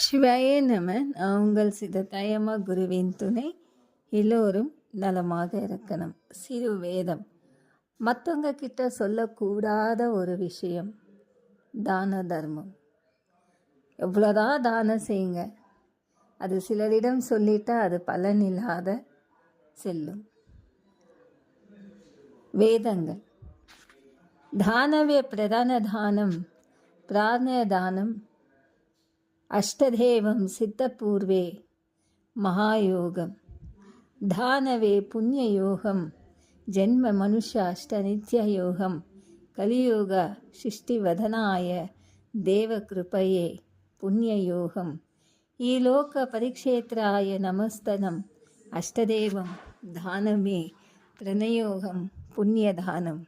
சிவாயே நம. நான் உங்கள் சிததயமா குருவின் துணை. எல்லோரும் நலமாக இருக்கணும். சிறு வேதம். மற்றவங்க கிட்ட சொல்லக்கூடாத ஒரு விஷயம் தான தர்மம். எவ்வளோதான் தானம் செய்யுங்க, அது சிலரிடம் சொல்லிட்டா அது பலன் இல்லாத செல்லும். வேதங்கள். தானவே பிரதான தானம் பிரார்த்தன தானம் அஷ்டதேவம் சித்தபூர்வே மகாயோகம் தானவே புண்ணியயோகம் ஜென்ம மனுஷ அஷ்டநித்யயோகம் கலியோக சிஷ்டிவதனாய தேவகிருபையே புண்ணியயோகம் ஈலோக பரிக்ஷேத்ராய நமஸ்தனம் அஷ்டதேவம் தானமே பிரணயோகம் புண்ணியதானம்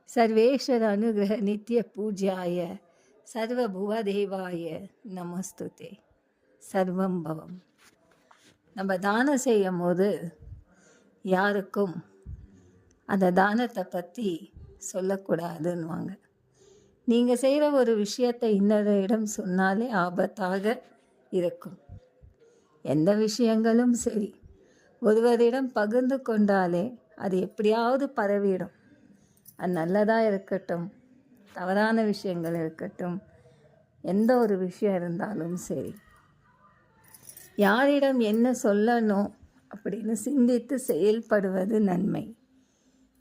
சர்வேஸ்வர அனுகிரக நித்திய பூஜ்யாய சர்வபுவதேவாய நமஸ்துதே. சர்வம் பவம். நம்ம தானம் செய்யும் போது யாருக்கும் அந்த தானத்தை பற்றி சொல்லக்கூடாதுன்னுவாங்க. நீங்கள் செய்கிற ஒரு விஷயத்தை இன்னொருடம் சொன்னாலே ஆபத்தாக இருக்கும். எந்த விஷயங்களும் சரி, ஒருவரிடம் பகிர்ந்து கொண்டாலே அது எப்படியாவது பரவிடும். அது நல்லதாக இருக்கட்டும், தவறான விஷயங்கள் இருக்கட்டும், எந்த ஒரு விஷயம் இருந்தாலும் சரி, யாரிடம் என்ன சொல்லணும் அப்படின்னு சிந்தித்து செயல்படுவது நன்மை.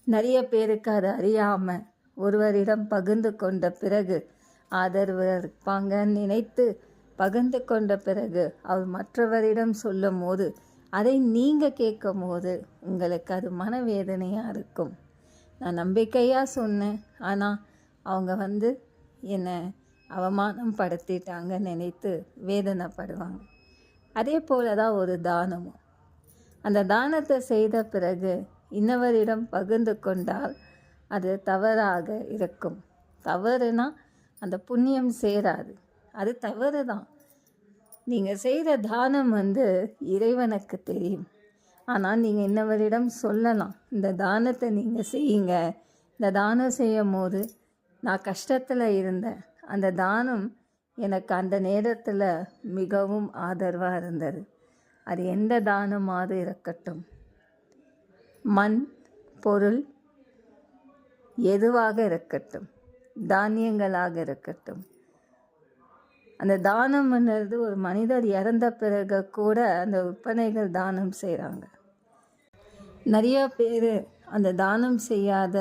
நிறைய பேருக்கு அது அறியாமல் ஒருவரிடம் பகிர்ந்து கொண்ட பிறகு ஆதரவு இருப்பாங்கன்னு நினைத்து பகிர்ந்து கொண்ட பிறகு அவர் மற்றவரிடம் சொல்லும் போது அதை நீங்கள் கேட்கும் போது உங்களுக்கு அது மனவேதனையாக இருக்கும். நான் நம்பிக்கையாக சொன்னேன், ஆனால் அவங்க என்னை அவமானம் படுத்திட்டாங்கன்னு நினைத்து வேதனைப்படுவாங்க. அதே போல தான் ஒரு தானமும். அந்த தானத்தை செய்த பிறகு இன்னவரிடம் பகிர்ந்து கொண்டால் அது தவறாக இருக்கும். தவறுனா அந்த புண்ணியம் சேராது, அது தவறு தான். நீங்கள் செய்கிற தானம் இறைவனுக்கு தெரியும். ஆனால் நீங்கள் இன்னவரிடம் சொல்லலாம், இந்த தானத்தை நீங்கள் செய்யுங்க, இந்த தானம் செய்யும் போது நான் கஷ்டத்தில் இருந்தேன், அந்த தானம் எனக்கு அந்த நேரத்தில் மிகவும் ஆதரவாக இருந்தது. அது எந்த தானமாக இருக்கட்டும், மண் பொருள் எதுவாக இருக்கட்டும், தானியங்களாக இருக்கட்டும், அந்த தானம்ன்றது ஒரு மனிதர் இறந்த பிறகு கூட அந்த விற்பனைகள் தானம் செய்கிறாங்க. நிறைய பேர் அந்த தானம் செய்யாத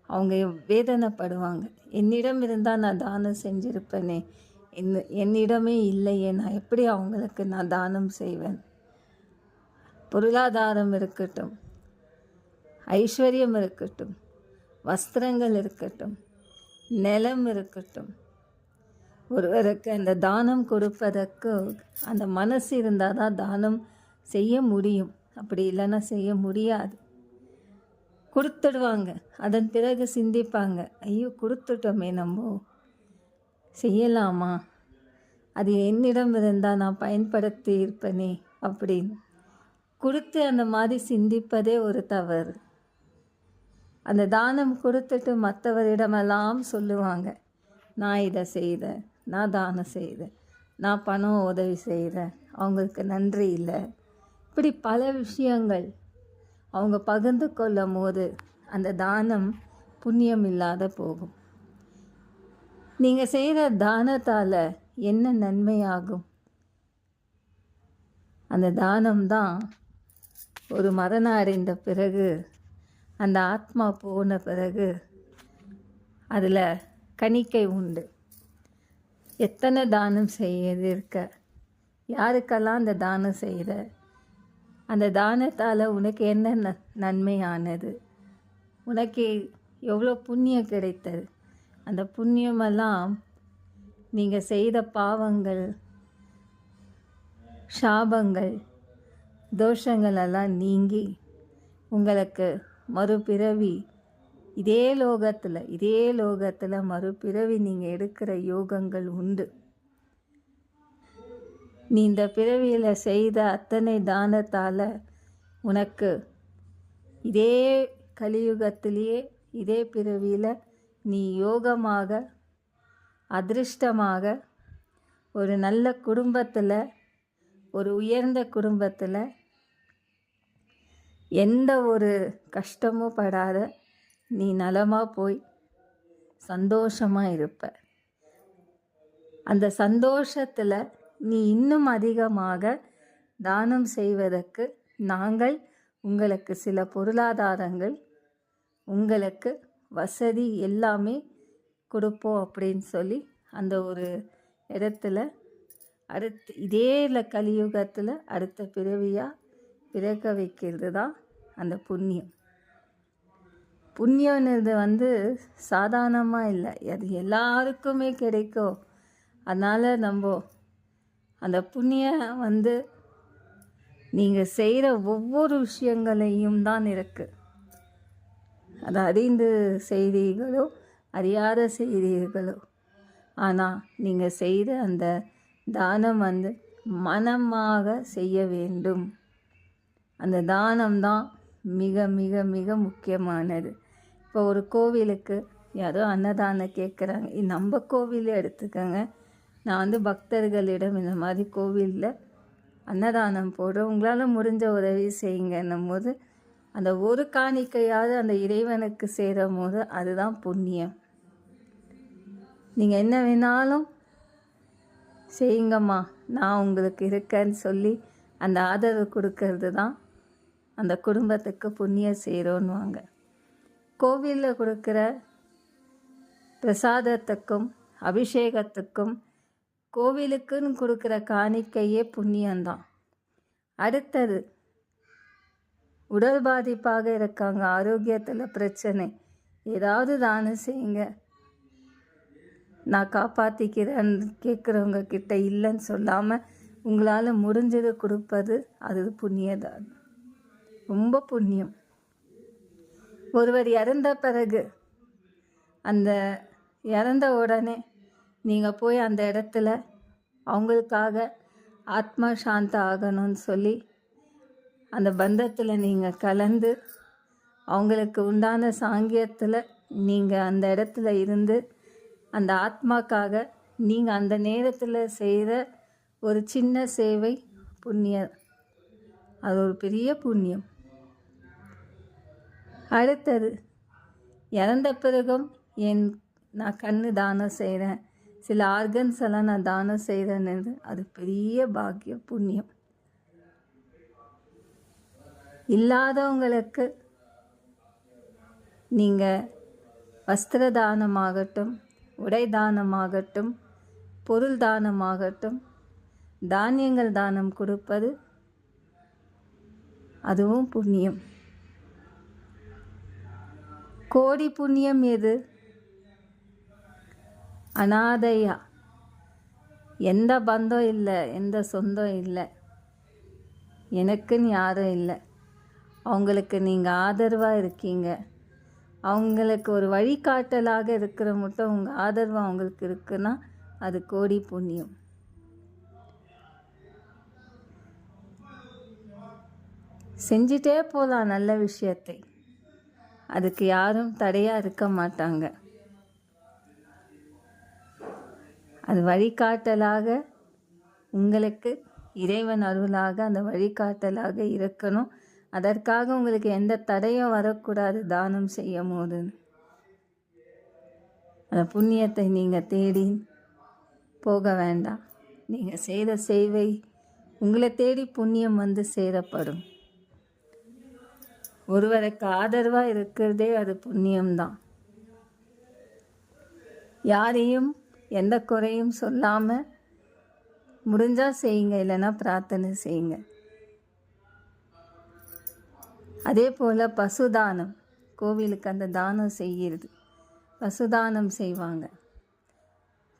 அவங்க வேதனைப்படுவாங்க. என்னிடம் இருந்தால் நான் தானம் செஞ்சுருப்பேனே, என்னிடமே இல்லையே, நான் எப்படி அவங்களுக்கு நான் தானம் செய்வேன். பொருளாதாரம் இருக்கட்டும், ஐஸ்வர்யம் இருக்கட்டும், வஸ்திரங்கள் இருக்கட்டும், நிலம் இருக்கட்டும், ஒருவருக்கு அந்த தானம் கொடுப்பதற்கு அந்த மனசு இருந்தால் தான் தானம் செய்ய முடியும். அப்படி இல்லைன்னா செய்ய முடியாது. கொடுத்துடுவாங்க, அதன் பிறகு சிந்திப்பாங்க, ஐயோ கொடுத்துட்டோமே, நம்ம செய்யலாமா, அது என்னிடம் இருந்தால் நான் பயன்படுத்தி இருப்பேனே அப்படின்னு கொடுத்து அந்த மாதிரி சிந்திப்பதே ஒரு தவறு. அந்த தானம் கொடுத்துட்டு மற்றவரிடமெல்லாம் சொல்லுவாங்க, நான் இதை செய்தேன், நான் தானம் செய்தேன், நான் பணம் உதவி செய்கிறேன், அவங்களுக்கு நன்றி இல்லை. இப்படி பல விஷயங்கள் அவங்க பகிர்ந்து கொள்ளும் போது அந்த தானம் புண்ணியம் இல்லாத போகும். நீங்கள் செய்கிற தானத்தால் என்ன நன்மையாகும்? அந்த தானம்தான் ஒரு மரணம் அடைந்த பிறகு, அந்த ஆத்மா போன பிறகு அதில் கணிக்கை உண்டு. எத்தனை தானம் செய்யறது இருக்க, யாருக்கெல்லாம் அந்த தானம் செய்கிற, அந்த தானத்தால் உனக்கு என்ன நன்மையானது, உனக்கு எவ்வளோ புண்ணியம் கிடைத்தது, அந்த புண்ணியமெல்லாம் நீங்கள் செய்த பாவங்கள், சாபங்கள், தோஷங்களெல்லாம் நீங்கி உங்களுக்கு மறுபிறவி இதே லோகத்தில் மறுபிறவி நீங்கள் எடுக்கிற யோகங்கள் உண்டு. நீ இந்த பிறவியில் செய்த அத்தனை தானத்தால் உனக்கு இதே கலியுகத்திலேயே இதே பிறவியில் நீ யோகமாக அதிர்ஷ்டமாக ஒரு நல்ல குடும்பத்தில், ஒரு உயர்ந்த குடும்பத்தில் எந்த ஒரு கஷ்டமும் படாத நீ நலமாக போய் சந்தோஷமாக இருப்ப. அந்த சந்தோஷத்தில் நீ இன்னும் அதிகமாக தானம் செய்வதற்கு நாங்கள் உங்களுக்கு சில பொருளாதாரங்கள், உங்களுக்கு வசதி எல்லாமே கொடுப்போம் அப்படின்னு சொல்லி அந்த ஒரு இடத்துல இதே கலியுகத்தில் அடுத்த பிறவியாக பிறக்க வைக்கிறது தான் அந்த புண்ணியம். புண்ணியம்ன்றது சாதாரணமாக இல்லை, அது எல்லாருக்குமே கிடைக்கும். அதனால் நம்ம அந்த புண்ணியம் நீங்கள் செய்கிற ஒவ்வொரு விஷயங்களையும் தான் இருக்குது. அது அறிந்து செய்தீர்களோ அறியாத செய்தீர்களோ, ஆனால் நீங்கள் செய்கிற அந்த தானம் மனமாக செய்ய வேண்டும். அந்த தானம்தான் மிக மிக மிக முக்கியமானது. இப்போ ஒரு கோவிலுக்கு யாரோ அன்னதானம் கேட்குறாங்க, நம்ம கோவிலே எடுத்துக்கோங்க. நான் பக்தர்களிடம் இந்த மாதிரி கோவிலில் அன்னதானம் போடுறோம், உங்களால் முடிஞ்ச உதவி செய்யுங்கன்னும் போது அந்த ஒரு காணிக்கையாவது அந்த இறைவனுக்கு சேரும் போது அதுதான் புண்ணியம். நீங்கள் என்ன வேணாலும் செய்யுங்கம்மா, நான் உங்களுக்கு இருக்கேன்னு சொல்லி அந்த ஆதரவு கொடுக்கறது தான் அந்த குடும்பத்துக்கு புண்ணியம் செய்கிறோன்னுவாங்க. கோவிலில் கொடுக்குற பிரசாதத்துக்கும் அபிஷேகத்துக்கும் கோவிலுக்குன்னு கொடுக்குற காணிக்கையே புண்ணியம்தான். அடுத்தது, உடல் பாதிப்பாக இருக்காங்க, ஆரோக்கியத்தில் பிரச்சனை, ஏதாவது தானம் செய்யுங்க, நான் காப்பாற்றிக்கிறேன்னு கேட்குறவங்க கிட்ட இல்லைன்னு சொல்லாமல் உங்களால் முடிஞ்சது கொடுப்பது அது புண்ணியதான், ரொம்ப புண்ணியம். ஒருவர் இறந்த பிறகு அந்த இறந்த உடனே நீங்கள் போய் அந்த இடத்துல அவங்களுக்காக ஆத்மா சாந்த ஆகணும்னு சொல்லி அந்த பந்தத்தில் நீங்கள் கலந்து அவங்களுக்கு உண்டான சாங்கியத்தில் நீங்கள் அந்த இடத்துல இருந்து அந்த ஆத்மாக்காக நீங்கள் அந்த நேரத்தில் செய்கிற ஒரு சின்ன சேவை புண்ணியம், அது ஒரு பெரிய புண்ணியம். அடுத்தது, இறந்த பிறகும் நான் கண்ணு தானம் செய்கிறேன், சில ஆர்கன்ஸ் எல்லாம் நான் தானம் செய்கிறேன்னு அது பெரிய பாக்கியம், புண்ணியம். இல்லாதவங்களுக்கு நீங்கள் வஸ்திர தானமாகட்டும், உடை தானமாகட்டும், பொருள் தானமாகட்டும், தானியங்கள் தானம் கொடுப்பது அதுவும் புண்ணியம். கோடி புண்ணியம் எது? அனாதையா, எந்த பந்தம் இல்லை, எந்த சொந்தம் இல்லை, எனக்குன்னு யாரும் இல்லை, அவங்களுக்கு நீங்கள் ஆதரவாக இருக்கீங்க, அவங்களுக்கு ஒரு வழிகாட்டலாக இருக்கிற மட்டும் உங்கள் ஆதரவு அவங்களுக்கு இருக்குன்னா அது கோடி புண்ணியம். செஞ்சிட்டே போகலாம் நல்ல விஷயத்தை, அதுக்கு யாரும் தடையாக இருக்க மாட்டாங்க. அது வழிகாட்டலாக உங்களுக்கு இறைவன் அருளாக அந்த வழிகாட்டலாக இருக்கணும். அதற்காக உங்களுக்கு எந்த தடையும் வரக்கூடாது தானம் செய்யும் போது. அந்த புண்ணியத்தை நீங்கள் தேடி போக வேண்டாம். நீங்கள் செய்கிற சேவை உங்களை தேடி புண்ணியம் சேரப்படும். ஒருவருக்கு ஆதரவாக இருக்கிறதே அது புண்ணியம்தான். யாரையும் எந்த குறையும் சொல்லாமல் முடிஞ்சால் செய்யுங்க, இல்லைன்னா பிரார்த்தனை செய்யுங்க. அதே போல் பசுதானம், கோவிலுக்கு அந்த தானம் செய்கிறது, பசுதானம் செய்வாங்க.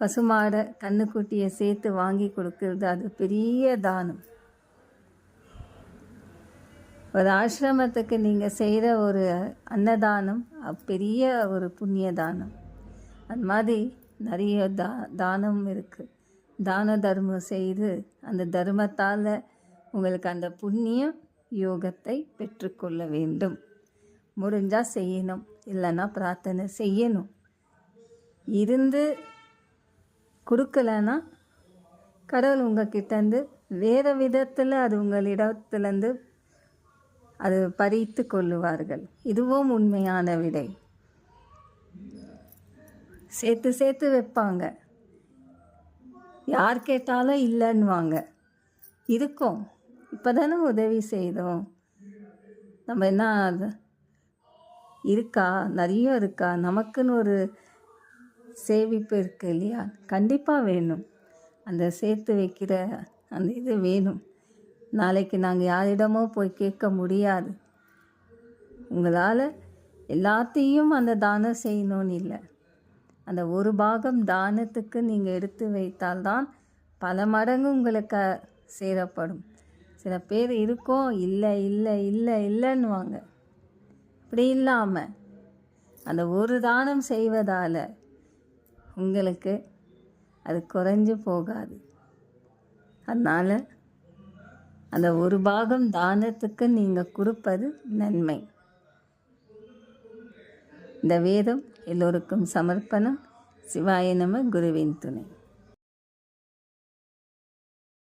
பசுமாடை கண்ணுக்குட்டியை சேர்த்து வாங்கி கொடுக்கறது அது பெரிய தானம். ஒரு ஆசிரமத்துக்கு நீங்கள் செய்கிற ஒரு அன்னதானம் பெரிய ஒரு புண்ணிய தானம். அது மாதிரி நிறைய தானம் இருக்குது. தான தர்மம் செய்து அந்த தர்மத்தால் உங்களுக்கு அந்த புண்ணிய யோகத்தை பெற்றுக்கொள்ள வேண்டும். முடிஞ்சால் செய்யணும், இல்லைன்னா பிரார்த்தனை செய்யணும். இருந்து கொடுக்கலன்னா கடவுள் உங்ககிட்டேருந்து வேறு விதத்தில் அது உங்களிடத்துலேருந்து அது பறித்து கொள்ளுவார்கள். இதுவும் உண்மையான விடை. சேர்த்து சேர்த்து வைப்பாங்க, யார் கேட்டாலும் இல்லைன்னுவாங்க. இருக்கும், இப்போ தானே உதவி செய்தோம், நம்ம என்ன இருக்கா, நிறைய இருக்கா, நமக்குன்னு ஒரு சேமிப்பு இருக்குது இல்லையா? கண்டிப்பாக வேணும். அந்த சேர்த்து வைக்கிற அந்த இது வேணும். நாளைக்கு நாங்கள் யாரிடமோ போய் கேட்க முடியாது. உங்களால் எல்லாத்தையும் அந்த தானம் செய்யணும்னு இல்லை. அந்த ஒரு பாகம் தானத்துக்கு நீங்கள் எடுத்து வைத்தால்தான் பல மடங்கு உங்களுக்கு சேரப்படும். சில பேர் இருக்கோம், இல்லை இல்லை இல்லை இல்லைன்னுவாங்க. அப்படி இல்லாமல் அந்த ஒரு தானம் செய்வதால் உங்களுக்கு அது குறைஞ்சு போகாது. அதனால் அந்த ஒரு பாகம் தானத்துக்கு நீங்கள் கொடுப்பது நன்மை. இந்த வேதம் எல்லோருக்கும் சமர்ப்பணம். சிவாய நம. குருவின் துணை.